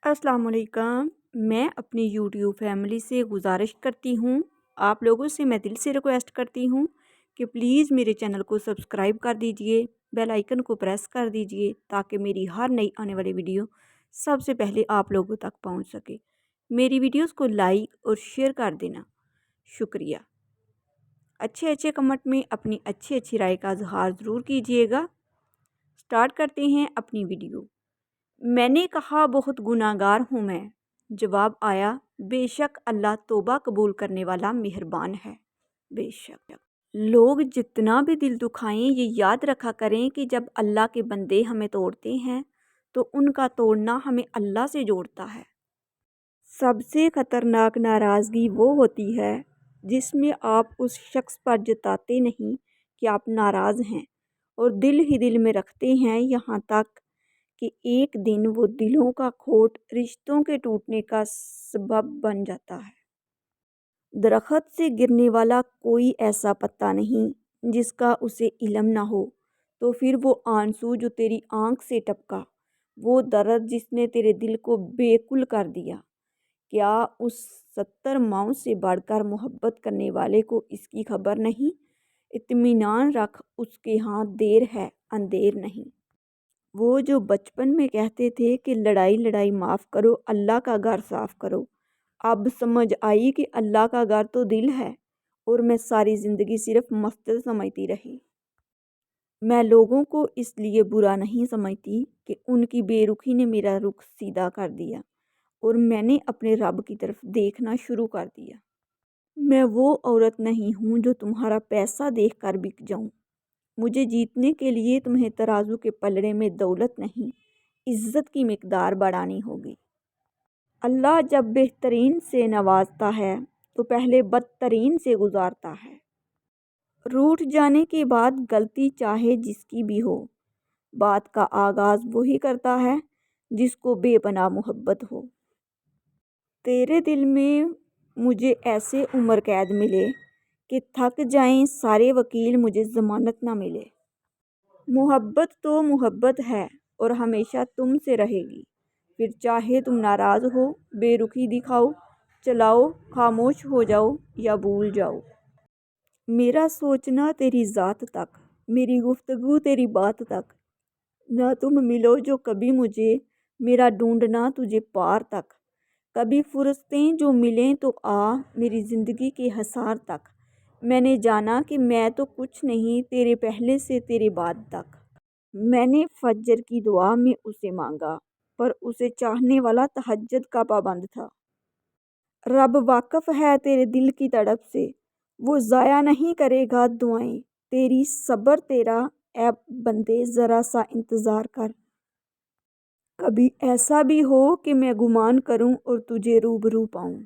अस्सलाम वालेकुम। मैं अपनी यूट्यूब फैमिली से गुजारिश करती हूँ, आप लोगों से मैं दिल से रिक्वेस्ट करती हूँ कि प्लीज़ मेरे चैनल को सब्सक्राइब कर दीजिए, बेल आइकन को प्रेस कर दीजिए ताकि मेरी हर नई आने वाली वीडियो सबसे पहले आप लोगों तक पहुँच सके। मेरी वीडियोस को लाइक और शेयर कर देना, शुक्रिया। अच्छे अच्छे कमेंट में अपनी अच्छी अच्छी राय का इजहार ज़रूर कीजिएगा। स्टार्ट करते हैं अपनी वीडियो। मैंने कहा बहुत गुनाहगार हूँ मैं। जवाब आया बेशक अल्लाह तौबा कबूल करने वाला मेहरबान है। बेशक लोग जितना भी दिल दुखाएं ये याद रखा करें कि जब अल्लाह के बंदे हमें तोड़ते हैं तो उनका तोड़ना हमें अल्लाह से जोड़ता है। सबसे ख़तरनाक नाराज़गी वो होती है जिसमें आप उस शख्स पर जताते नहीं कि आप नाराज़ हैं और दिल ही दिल में रखते हैं, यहाँ तक कि एक दिन वो दिलों का खोट रिश्तों के टूटने का सबब बन जाता है। दरख्त से गिरने वाला कोई ऐसा पत्ता नहीं जिसका उसे इल्म ना हो, तो फिर वो आंसू जो तेरी आंख से टपका, वो दर्द जिसने तेरे दिल को बेकुल कर दिया, क्या उस 70 माओं से बढ़कर मोहब्बत करने वाले को इसकी खबर नहीं? इत्मीनान रख, उसके यहाँ देर है अंधेर नहीं। वो जो बचपन में कहते थे कि लड़ाई लड़ाई माफ़ करो, अल्लाह का घर साफ़ करो, अब समझ आई कि अल्लाह का घर तो दिल है और मैं सारी ज़िंदगी सिर्फ मस्जिद समझती रही। मैं लोगों को इसलिए बुरा नहीं समझती कि उनकी बेरुखी ने मेरा रुख सीधा कर दिया और मैंने अपने रब की तरफ देखना शुरू कर दिया। मैं वो औरत नहीं हूँ जो तुम्हारा पैसा देख कर बिक जाऊँ। मुझे जीतने के लिए तुम्हें तराजू के पलड़े में दौलत नहीं, इज़्ज़त की मिकदार बढ़ानी होगी। अल्लाह जब बेहतरीन से नवाजता है तो पहले बदतरीन से गुजारता है। रूठ जाने के बाद गलती चाहे जिसकी भी हो, बात का आगाज़ वही करता है जिसको बेपनाह मोहब्बत हो। तेरे दिल में मुझे ऐसे उम्र कैद मिले कि थक जाएं सारे वकील, मुझे ज़मानत ना मिले। मोहब्बत तो मोहब्बत है और हमेशा तुमसे रहेगी, फिर चाहे तुम नाराज़ हो, बेरुखी दिखाओ, चलाओ, खामोश हो जाओ या भूल जाओ। मेरा सोचना तेरी ज़ात तक, मेरी गुफ्तगू तेरी बात तक, ना तुम मिलो जो कभी मुझे, मेरा ढूंढना तुझे पार तक। कभी फुर्सतें जो मिलें तो आ, मेरी ज़िंदगी के हसार तक। मैंने जाना कि मैं तो कुछ नहीं तेरे पहले से तेरे बाद तक। मैंने फज्र की दुआ में उसे मांगा, पर उसे चाहने वाला तहज्जुद का पाबंद था। रब वाकिफ़ है तेरे दिल की तड़प से, वो ज़ाया नहीं करेगा दुआएं तेरी। सब्र तेरा ऐ बंदे ज़रा सा इंतज़ार कर, कभी ऐसा भी हो कि मैं गुमान करूं और तुझे रूबरू पाऊं।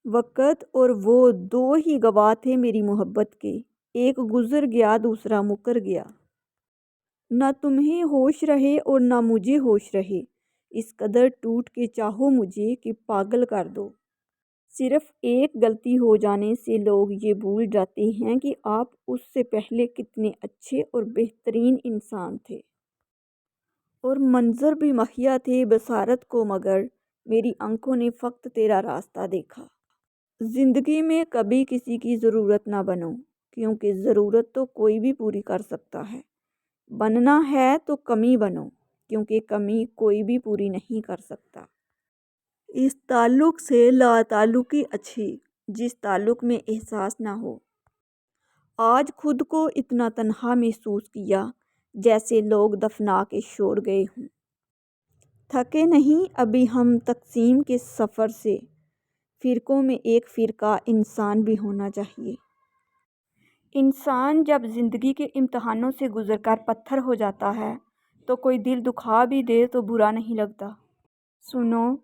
वक़्त और वो दो ही गवाह थे मेरी मोहब्बत के, एक गुज़र गया दूसरा मुकर गया। ना तुम्हें होश रहे और ना मुझे होश रहे, इस कदर टूट के चाहो मुझे कि पागल कर दो। सिर्फ एक गलती हो जाने से लोग ये भूल जाते हैं कि आप उससे पहले कितने अच्छे और बेहतरीन इंसान थे और मंज़र भी महिया थे बसारत को, मगर मेरी आंखों ने फ़क्त तेरा रास्ता देखा। ज़िंदगी में कभी किसी की ज़रूरत ना बनो, क्योंकि ज़रूरत तो कोई भी पूरी कर सकता है। बनना है तो कमी बनो, क्योंकि कमी कोई भी पूरी नहीं कर सकता। इस ताल्लुक़ से लाताल्लुक़ी अच्छी, जिस ताल्लुक़ में एहसास ना हो। आज खुद को इतना तन्हा महसूस किया जैसे लोग दफना के छोड़ गए हों। थके नहीं अभी हम तकसीम के सफ़र से, फ़िरक़ों में एक फ़िरका इंसान भी होना चाहिए। इंसान जब ज़िंदगी के इम्तहानों से गुज़रकर पत्थर हो जाता है तो कोई दिल दुखा भी दे तो बुरा नहीं लगता। सुनो,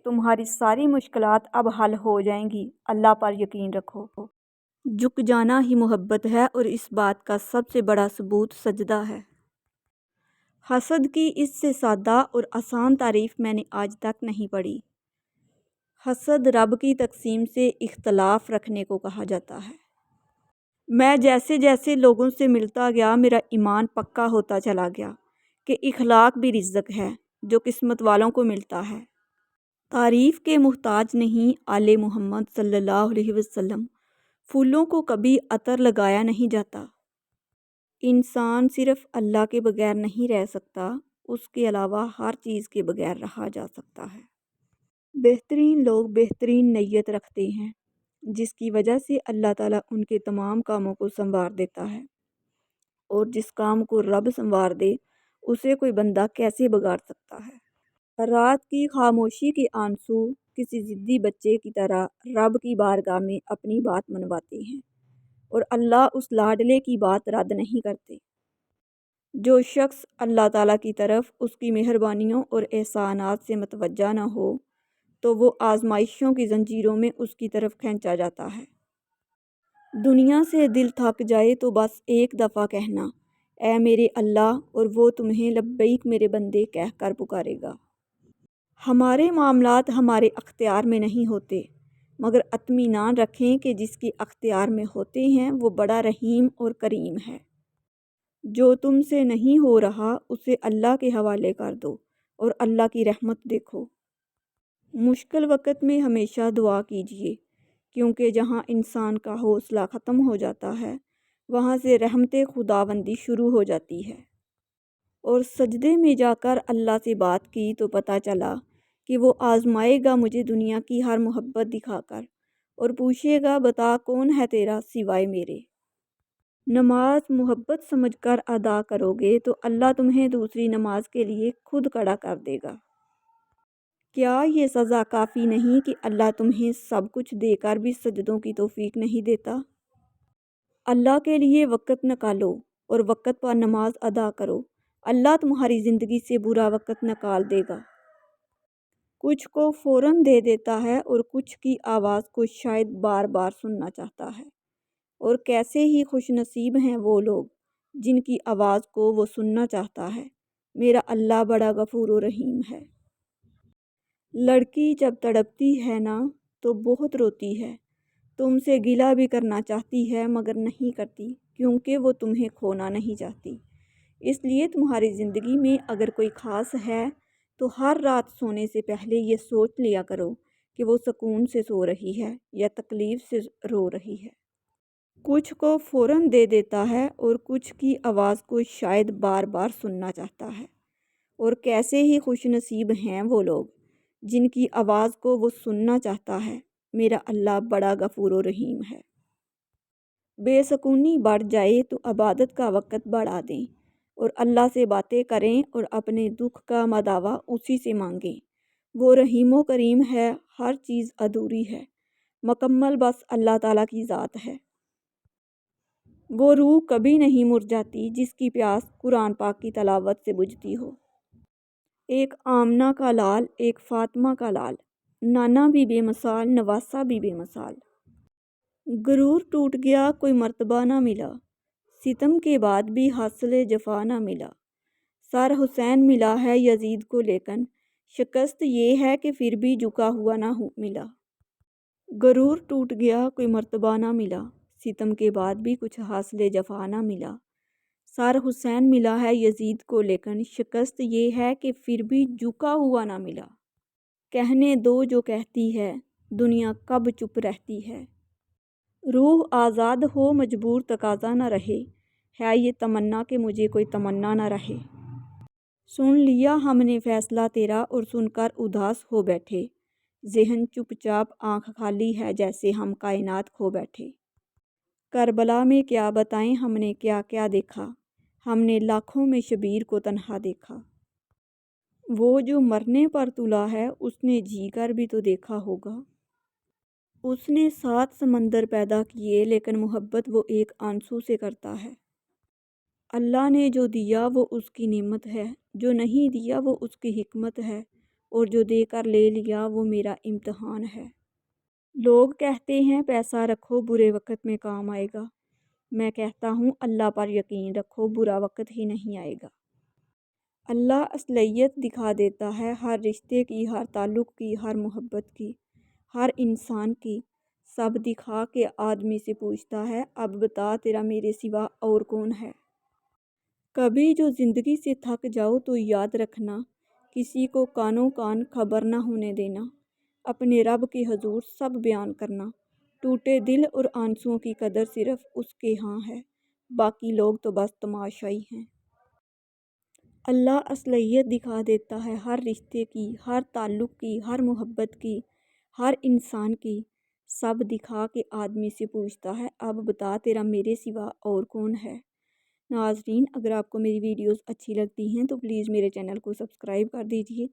तुम्हारी सारी मुश्किलात अब हल हो जाएंगी, अल्लाह पर यकीन रखो। झुक जाना ही मोहब्बत है और इस बात का सबसे बड़ा सबूत सजदा है। हसद की इससे सादा और आसान तारीफ़ मैंने आज तक नहीं पढ़ी। हसद रब की तकसीम से इख्तलाफ रखने को कहा जाता है। मैं जैसे जैसे लोगों से मिलता गया मेरा ईमान पक्का होता चला गया कि इखलाक भी रिज़्क़ है, جو قسمت والوں کو ملتا ہے۔ تعریف کے محتاج نہیں آل محمد صلی اللہ علیہ وسلم۔ پھولوں کو کبھی عطر لگایا نہیں جاتا۔ انسان صرف اللہ کے بغیر نہیں رہ سکتا، اس کے علاوہ ہر چیز کے بغیر رہا جا سکتا ہے۔ بہترین لوگ بہترین نیت رکھتے ہیں، جس کی وجہ سے اللہ تعالیٰ ان کے تمام کاموں کو سنوار دیتا ہے، اور جس کام کو رب سنوار دے اسے کوئی بندہ کیسے بگاڑ سکتا ہے۔ رات کی خاموشی کے آنسو کسی ضدی بچے کی طرح رب کی بارگاہ میں اپنی بات منواتے ہیں، اور اللہ اس لاڈلے کی بات رد نہیں کرتے۔ جو شخص اللہ تعالیٰ کی طرف اس کی مہربانیوں اور احسانات سے متوجہ نہ ہو تو وہ آزمائشوں کی زنجیروں میں اس کی طرف کھینچا جاتا ہے۔ دنیا سے دل تھک جائے تو بس ایک دفعہ کہنا، اے میرے اللہ، اور وہ تمہیں لبیک میرے بندے کہہ کر پکارے گا۔ ہمارے معاملات ہمارے اختیار میں نہیں ہوتے، مگر اطمینان رکھیں کہ جس کے اختیار میں ہوتے ہیں وہ بڑا رحیم اور کریم ہے۔ جو تم سے نہیں ہو رہا اسے اللہ کے حوالے کر دو اور اللہ کی رحمت دیکھو۔ مشکل وقت میں ہمیشہ دعا کیجیے، کیونکہ جہاں انسان کا حوصلہ ختم ہو جاتا ہے وہاں سے رحمت خداوندی شروع ہو جاتی ہے۔ اور سجدے میں جا کر اللہ سے بات کی تو پتہ چلا کہ وہ آزمائے گا مجھے دنیا کی ہر محبت دکھا کر، اور پوچھے گا بتا کون ہے تیرا سوائے میرے۔ نماز محبت سمجھ کر ادا کرو گے تو اللہ تمہیں دوسری نماز کے لیے خود کھڑا کر دے گا۔ کیا یہ سزا کافی نہیں کہ اللہ تمہیں سب کچھ دے کر بھی سجدوں کی توفیق نہیں دیتا؟ اللہ کے لیے وقت نکالو اور وقت پر نماز ادا کرو، اللہ تمہاری زندگی سے برا وقت نکال دے گا۔ کچھ کو فوراً دے دیتا ہے اور کچھ کی آواز کو شاید بار بار سننا چاہتا ہے، اور کیسے ہی خوش نصیب ہیں وہ لوگ جن کی آواز کو وہ سننا چاہتا ہے۔ میرا اللہ بڑا غفور و رحیم ہے۔ لڑکی جب تڑپتی ہے نا تو بہت روتی ہے، تم سے گلہ بھی کرنا چاہتی ہے مگر نہیں کرتی، کیونکہ وہ تمہیں کھونا نہیں چاہتی۔ اس لیے تمہاری زندگی میں اگر کوئی خاص ہے تو ہر رات سونے سے پہلے یہ سوچ لیا کرو کہ وہ سکون سے سو رہی ہے یا تکلیف سے رو رہی ہے۔ کچھ کو فوراً دے دیتا ہے اور کچھ کی آواز کو شاید بار بار سننا چاہتا ہے، اور کیسے ہی خوش نصیب ہیں وہ لوگ جن کی آواز کو وہ سننا چاہتا ہے۔ میرا اللہ بڑا غفور و رحیم ہے۔ بے سکونی بڑھ جائے تو عبادت کا وقت بڑھا دیں اور اللہ سے باتیں کریں اور اپنے دکھ کا مداوع اسی سے مانگیں۔ وہ رحیم و کریم ہے، ہر چیز ادھوری ہے، مکمل بس اللہ تعالیٰ کی ذات ہے۔ وہ روح کبھی نہیں مرجھاتی جس کی پیاس قرآن پاک کی تلاوت سے بجھتی ہو۔ ایک آمنہ کا لال، ایک فاطمہ کا لال، نانا بھی بے مثال، نواسہ بھی بے مثال۔ غرور ٹوٹ گیا کوئی مرتبہ نہ ملا، ستم کے بعد بھی حاصل جفا نہ ملا۔ سر حسین ملا ہے یزید کو لیکن شکست یہ ہے کہ پھر بھی جھکا ہوا نہ ملا۔ غرور ٹوٹ گیا کوئی مرتبہ نہ ملا، ستم کے بعد بھی کچھ حاصل جفا نہ ملا۔ سر حسین ملا ہے یزید کو لیکن شکست یہ ہے کہ پھر بھی جھکا ہوا نہ ملا۔ کہنے دو جو کہتی ہے، دنیا کب چپ رہتی ہے۔ روح آزاد ہو مجبور تقاضا نہ رہے، ہے یہ تمنا کہ مجھے کوئی تمنا نہ رہے۔ سن لیا ہم نے فیصلہ تیرا اور سن کر اداس ہو بیٹھے، ذہن چپ چاپ آنکھ کھالی ہے جیسے ہم کائنات کھو بیٹھے۔ کربلا میں کیا بتائیں ہم نے کیا کیا دیکھا، ہم نے لاکھوں میں شبیر کو تنہا دیکھا۔ وہ جو مرنے پر تلا ہے اس نے جی کر بھی تو دیکھا ہوگا۔ اس نے 7 سمندر پیدا کیے لیکن محبت وہ ایک آنسو سے کرتا ہے۔ اللہ نے جو دیا وہ اس کی نعمت ہے، جو نہیں دیا وہ اس کی حکمت ہے، اور جو دے کر لے لیا وہ میرا امتحان ہے۔ لوگ کہتے ہیں پیسہ رکھو برے وقت میں کام آئے گا، میں کہتا ہوں اللہ پر یقین رکھو برا وقت ہی نہیں آئے گا۔ اللہ اصلیت دکھا دیتا ہے ہر رشتے کی، ہر تعلق کی، ہر محبت کی، ہر انسان کی، سب دکھا کے آدمی سے پوچھتا ہے اب بتا تیرا میرے سوا اور کون ہے۔ کبھی جو زندگی سے تھک جاؤ تو یاد رکھنا किसी को कानों कान खबर ना होने देना, अपने रब के हजूर सब बयान करना। टूटे दिल और आंसुओं की कदर सिर्फ उसके यहाँ है, बाकी लोग तो बस तमाशाई हैं। अल्लाह असलियत दिखा देता है हर रिश्ते की, हर ताल्लुक़ की, हर मोहब्बत की, हर इंसान की। सब दिखा के आदमी से पूछता है, अब बता तेरा मेरे सिवा और कौन है। नाज़रीन, अगर आपको मेरी वीडियोस अच्छी लगती हैं तो प्लीज़ मेरे चैनल को सब्सक्राइब कर दीजिए,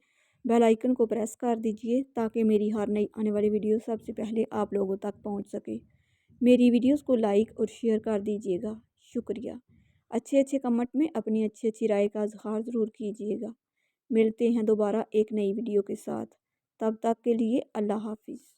बेल आइकन को प्रेस कर दीजिए ताकि मेरी हर नई आने वाली वीडियो सबसे पहले आप लोगों तक पहुंच सके। मेरी वीडियोस को लाइक और शेयर कर दीजिएगा, शुक्रिया। अच्छे अच्छे कमेंट में अपनी अच्छी अच्छी राय का इज़हार ज़रूर कीजिएगा। मिलते हैं दोबारा एक नई वीडियो के साथ, तब तक के लिए अल्लाह हाफिज़।